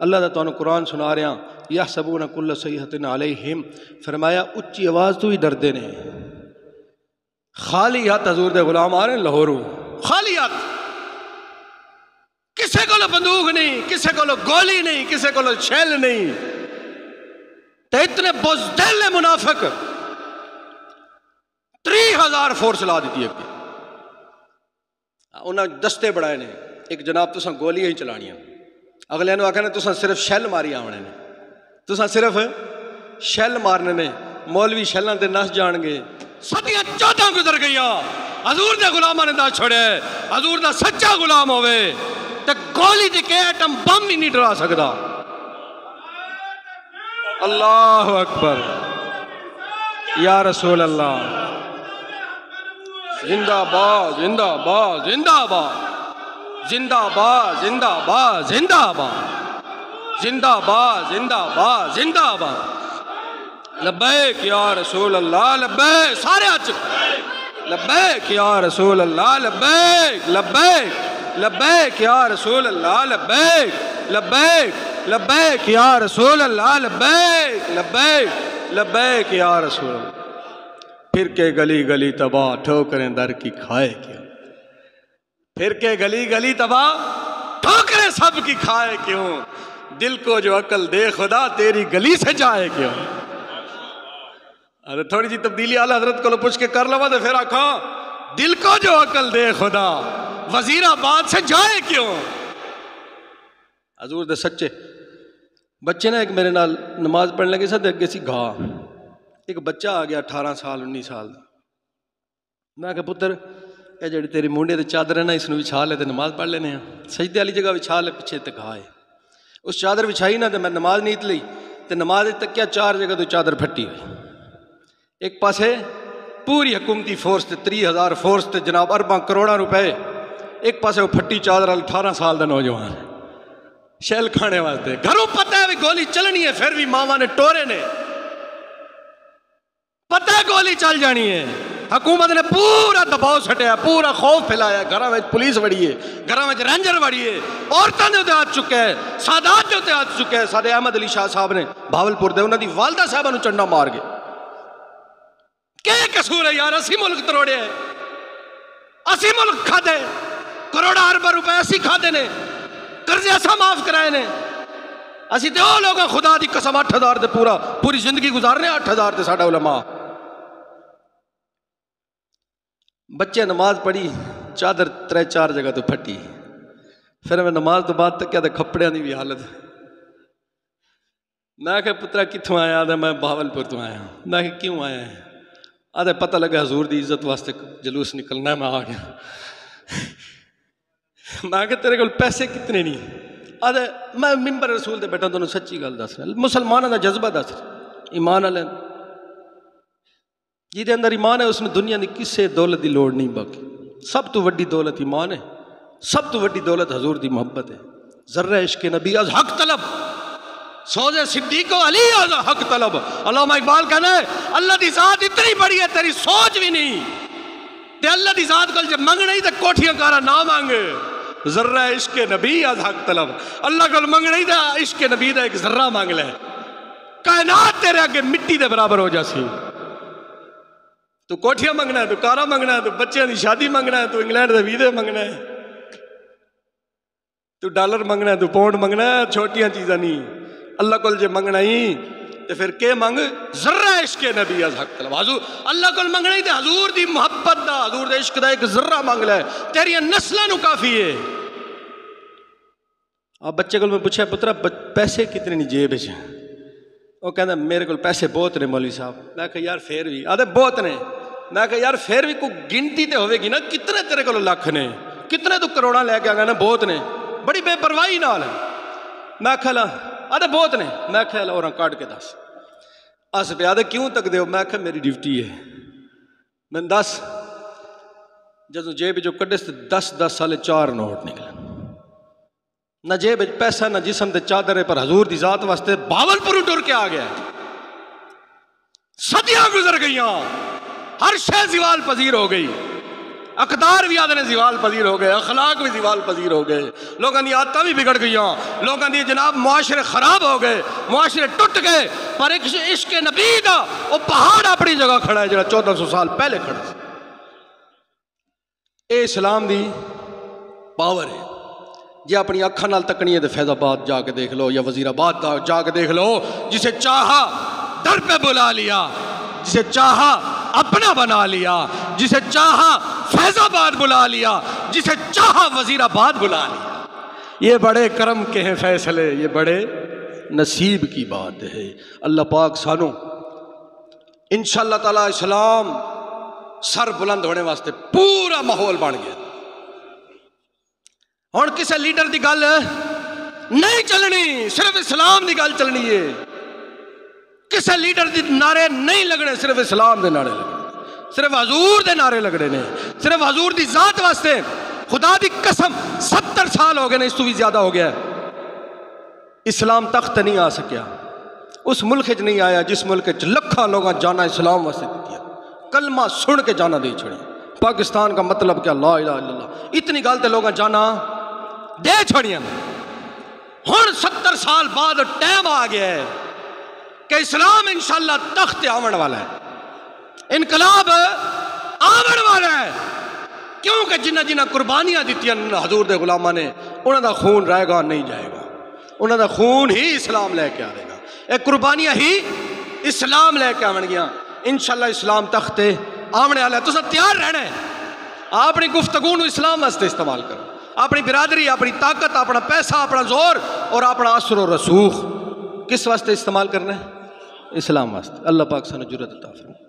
اللہ دا تانوں قرآن سنا رہا یحسبون کل صیحۃ علیہم، فرمایا اچھی آواز تو ہی ڈردے نے، خالی ہاتھ حضور دے غلام آ رہے ہیں لاہوروں، خالی ہاتھ، کسے کو بندوق نہیں، کسے کو گولی نہیں، کسے کو شیل نہیں، تے اتنے بزدل منافق 30,000 فورس لا دیتی ہے، انہاں دستے بڑھائے نے، ایک جناب تساں گولیاں ہی چلانیاں، اگلے نو آکھنے تساں صرف شیل ماری آونے نے، تساں صرف شیل مارنے نے، مولوی شیلاں تے نس جان گے، صدیاں 14 گزر گئیاں، حضور دے غلاماں نے دا چھوڑے، حضور دا سچا غلام ہوئے تے گولی دی کہ ایٹم بم ہی نہیں ڈرا سکدا۔ اللہ اکبر، یا رسول اللہ، زندہ باد زندہ باد زندہ باد زندہ باد زندہ باد زندہ باد زندہ باد زندہ باد زندہ باد، لبیک یا رسول اللہ، لبیک، سارے ہاتھ لبیک یا رسول اللہ، لبیک لبیک لبیک یا رسول اللہ، لبیک لبیک لبیک یا رسول اللہ، لبیک لبیک لبیک یا رسول اللہ۔ پھر کے گلی گلی تباہ، ٹھوکریں در کی کھائے کیوں، پھر کے گلی گلی تباہ، ٹھوکریں سب کی کھائے کیوں، دل کو جو عقل دے خدا تیری گلی سے جائے کیوں۔ ارے تھوڑی جی تبدیلی اعلیٰ حضرت کو پوچھ کے کر لوا تو پھر آکھا دل کو جو عقل دے خدا وزیر آباد سے جائے کیوں۔ حضور دے سچے بچے نے ایک میرے نال نماز پڑھنے لگے ساتھ اگے سی گھا، ایک بچہ آ گیا 18 سال 19 سال، میں کہا پتر اے جڑی تیری مونڈے تے چادر ہے نا اس نو وچھا لے تے نماز پڑھ لینے ہیں، سجدے والی جگہ وچھا لے، پیچھے تے گھا ہے، اس چادر وچھائی نہ تے میں نماز نیت لئی تے نماز تک کیا 4 جگہ تو چادر پھٹی ہوئی، ایک پاسے پوری حکومتی فورس تے 30,000 فورس تے جناب ارباں کروڑاں روپے، ایک پاسے وہ پھٹی چادر والا 18 سال دا نوجوان شیل کھانے واسطے، گھروں پتہ ہے بھی گولی چلنی ہے، پھر بھی ماما نے ٹورے نے پتہ ہے گولی چل جانی ہے، حکومت نے پورا دباؤ سٹیا، پورا خوف پھیلایا، گھراں وچ پولیس وڑی ہے، گھراں وچ رینجر وڑی ہے، عورتاں دے ہاتھ چکے ہے، سادات دے ہاتھ چکے ہے، سادے احمد علی شاہ صاحب نے بھاولپور دے انہاں دی والدہ صاحبہ نو چنڈا مار گئے، کیا قصور ہے یار، اسی ملک تروڑے ہیں، اسی ملک کھادے، کروڑا اربہ روپے اسی کھادے نے، قرضے ایسا معاف کرائے نے، اسی تے او لوگاں خدا دی قسم 8,000 دے پوری زندگی گزارنے 8,000 دے ساڈا علماء، بچے نماز پڑھی چادر 3-4 جگہ تو پھٹی، پھر میں نماز تو بعد تک کیا تھا کھپڑیاں دی بھی حالت، میں کہ پترا کتھوں آیا، آدھا میں بہاولپور تو آیا، میں کہ کیوں آیا ہے، آدھا پتہ لگا حضور دی عزت واسطے جلوس نکلنا ہے، میں آ گیا، میں کہ تیرے کول پیسے کتنے نہیں، آدھا میں ممبر رسول دے بیٹھا تانوں سچی گل دس رہا، مسلمانوں دا جذبہ دس رہا، ایمان والے جی دے اندر ایمان ہے اس میں دنیا دی کسے دولت دی لوڑ نہیں، باقی سب تو وڈی دولت ایمان ہے، سب تو وڈی دولت حضور دی محبت ہے، ذرہ عشق نبی از حق طلب، سوز صدیق و علی از حق طلب، علامہ اقبال کہنا ہے اللہ دی ذات اتنی بڑی ہے تیری سوچ بھی نہیں، تے اللہ دی ذات کل جب منگ نہیں تے کوٹھیاں کارا نہ مانگے، ذرہ عشق نبی از حق طلب، اللہ کل منگ نہیں تے عشق نبی دا ایک ذرہ مانگ لے، کائنات تیرے آگے مٹی دے برابر ہو جاسی، تو کوٹھیاں منگنا ہے، تو کارا منگنا ہے، تو بچیاں دی شادی منگنا ہے، تو انگلینڈ دے ویزے منگنا ہے، تو ڈالر منگنا ہے، تو پاؤنڈ منگنا ہے، چھوٹیاں چیزاں نہیں، اللہ کل جے منگنا ہی تو پھر کے منگ ذرہ عشق نبی از حق طلب، حضور اللہ کل منگنا ہی تو حضور دی محبت دا، حضور دے عشق دا ایک ذرہ مانگ لے، تیری نسلہ نو کافی ہے۔ اب بچے کو میں پوچھا پترا پیسے کتنے نہیں جیب ہے، وہ کہنا میرے کو پیسے بہت نے مولوی صاحب، میں کہا یار پھر بھی، آدھے بہت نے، میں کہا یار پھر بھی کوئی گنتی تے ہوئے گی نا، کتنے تیرے کو لاکھ نے، کتنے تو کروڑاں لے کے آگا نا، بہت نے، بڑی بے پرواہی نال ہے، میں کہا آدھے بہت نے، میں کہا اور کاٹ کے دس، اس پہ آدھے کیوں تک دے ہو، میں کہا میری ڈیوٹی ہے، میں 10 جدو جیب جو کڈے سے 10 سالے 4 نوٹ نکلے، نہ جیب پیسہ نہ جسم دے چادرے پر حضور دی ذات واسطے بہاولپور ٹر کے آ گیا، صدیاں گزر گئیاں، ہر شے زوال پذیر ہو گئی، اقدار بھی آدھے زوال پذیر ہو گئے، اخلاق بھی زوال پذیر ہو گئے، لوگوں کی عادتیں بھی بگڑ گئی، لوگوں کی جناب معاشرے خراب ہو گئے، معاشرے ٹوٹ گئے، پر ایک عشق نبی دا وہ پہاڑ اپنی جگہ کھڑا ہے جڑا 1400 سال پہلے کھڑا ہے۔ اے اسلام دی پاور ہے۔ جی اپنی اکھاں نال تکنی ہے تو فیض آباد جا کے دیکھ لو یا وزیر آباد جا کے دیکھ لو، جسے چاہا در پہ بلا لیا، جسے چاہا اپنا بنا لیا، جسے چاہا فیض آباد بلا لیا، جسے چاہا وزیر آباد بلا لیا۔ یہ بڑے کرم کے ہیں فیصلے، یہ بڑے نصیب کی بات ہے۔ اللہ پاک سانو انشاءاللہ تعالی اسلام سر بلند ہونے واسطے پورا ماحول بن گیا۔ اور کسی لیڈر دی گل نہیں چلنی، صرف اسلام دی گل چلنی ہے۔ کسی لیڈر دی نعرے نہیں لگنے، صرف اسلام دے نعرے لگنے، صرف حضور دے نعرے لگنے نے، صرف حضور دی ذات واسطے۔ خدا دی قسم 70 سال ہو گئے نے، اس تو بھی زیادہ ہو گیا ہے، اسلام تخت نہیں آ سکیا، اس ملک چ نہیں آیا جس ملک چ لکھاں لوگاں جانا اسلام واسطے دیتی، کلمہ سن کے جانا دے چھڑی۔ پاکستان کا مطلب کیا؟ لا الہ الا اللہ، اتنی گل تے لوگاں جانا دے چھڑیاں۔ ہن 70 سال بعد ٹائم آ گیا ہے کہ اسلام انشاءاللہ تخت آون والا ہے، انقلاب آون والا ہے، کیونکہ جنہ جنہ قربانیاں دیتی حضور دے غلاماں نے، انہاں دا خون رہے گا نہیں جائے گا، انہاں دا خون ہی اسلام لے کے آئے گا، ایک قربانیاں ہی اسلام لے کے آون گیا۔ انشاءاللہ اسلام تخت آمنے والا ہے، تو سب تیار رہنا ہے۔ اپنی گفتگو نو اسلام واسطے استعمال کرو، اپنی برادری، اپنی طاقت، اپنا پیسہ، اپنا زور اور اپنا اثر و رسوخ کس واسطے استعمال کرنا ہے؟ اسلام واسطے۔ اللہ پاک سانو جرأت عطا فرمائے۔